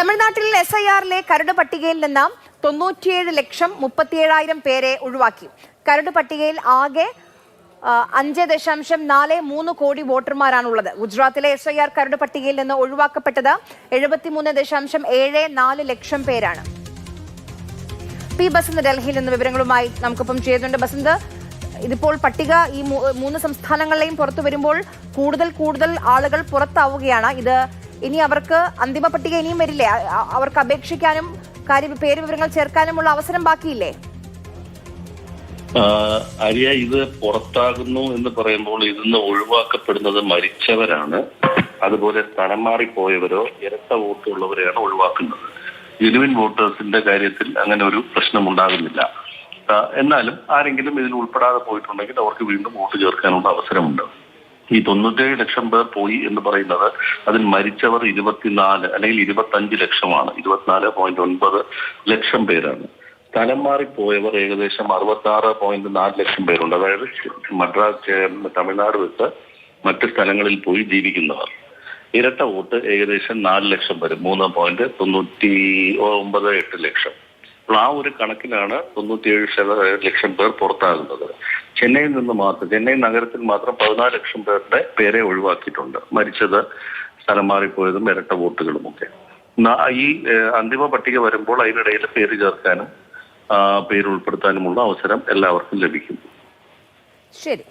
തമിഴ്നാട്ടിൽ SIR-ലെ കരട് പട്ടികയിൽ നിന്ന് 97,37,000 പേരെ ഒഴിവാക്കി. കരട് പട്ടികയിൽ ആകെ 5.43 കോടി വോട്ടർമാരാണുള്ളത്. ഗുജറാത്തിലെ SIR കരട് പട്ടികയിൽ നിന്ന് ഒഴിവാക്കപ്പെട്ടത് 73.74 ലക്ഷം പേരാണ്. പി ബസന്ത് ഡൽഹിയിൽ നിന്ന് വിവരങ്ങളുമായി നമുക്കൊപ്പം ചെയ്യുന്നുണ്ട്. ബസന്ത്, ഇതിപ്പോൾ പട്ടിക ഈ 3 സംസ്ഥാനങ്ങളിലെയും പുറത്തു വരുമ്പോൾ കൂടുതൽ ആളുകൾ പുറത്താവുകയാണ്. ഇത് ഇനി അവർക്ക് അന്തിമ പട്ടിക ഇനിയും വരില്ലേ? അവർക്ക് അപേക്ഷിക്കാനും പേര് വിവരങ്ങൾ ചേർക്കാനുമുള്ള അവസരം ബാക്കിയില്ലേ? ആര്യ, ഇത് പുറത്താകുന്നു എന്ന് പറയുമ്പോൾ ഇതിന്ന് ഒഴിവാക്കപ്പെടുന്നത് മരിച്ചവരാണ്. അതുപോലെ സ്ഥലം മാറിപ്പോയവരോ ഇരട്ട വോട്ടുള്ളവരെയാണ് ഒഴിവാക്കുന്നത്. ജെനുവിൻ വോട്ടേഴ്സിന്റെ കാര്യത്തിൽ അങ്ങനെ ഒരു പ്രശ്നം ഉണ്ടാകുന്നില്ല. എന്നാലും ആരെങ്കിലും ഇതിൽ ഉൾപ്പെടാതെ പോയിട്ടുണ്ടെങ്കിൽ അവർക്ക് വീണ്ടും വോട്ട് ചേർക്കാനുള്ള അവസരമുണ്ട്. ഈ 97 ലക്ഷം പേർ പോയി എന്ന് പറയുന്നത് അതിൽ മരിച്ചവർ 24 അല്ലെങ്കിൽ 25 ലക്ഷമാണ്. 24.9 ലക്ഷം പേരാണ്. സ്ഥലം മാറിപ്പോയവർ ഏകദേശം 66.4 ലക്ഷം പേരുണ്ട്. അതായത് മദ്രാസ്, തമിഴ്നാട് വിട്ട് മറ്റ് സ്ഥലങ്ങളിൽ പോയി ജീവിക്കുന്നവർ. ഇരട്ട വോട്ട് ഏകദേശം 4 ലക്ഷം വരും, 3.998 ലക്ഷം. അപ്പോൾ ആ ഒരു കണക്കിലാണ് 97 ലക്ഷം പേർ പുറത്താകുന്നത്. ചെന്നൈയിൽ നിന്ന് മാത്രം, ചെന്നൈ നഗരത്തിൽ മാത്രം 14 ലക്ഷം പേരുടെ പേരെ ഒഴിവാക്കിയിട്ടുണ്ട്. മരിച്ചത്, സ്ഥലം മാറിപ്പോയതും ഇരട്ട വോട്ടുകളുമൊക്കെ. ഈ അന്തിമ പട്ടിക വരുമ്പോൾ അതിനിടയിൽ പേര് ചേർക്കാനും പേര് ഉൾപ്പെടുത്താനുമുള്ള അവസരം എല്ലാവർക്കും ലഭിക്കും. ശരി.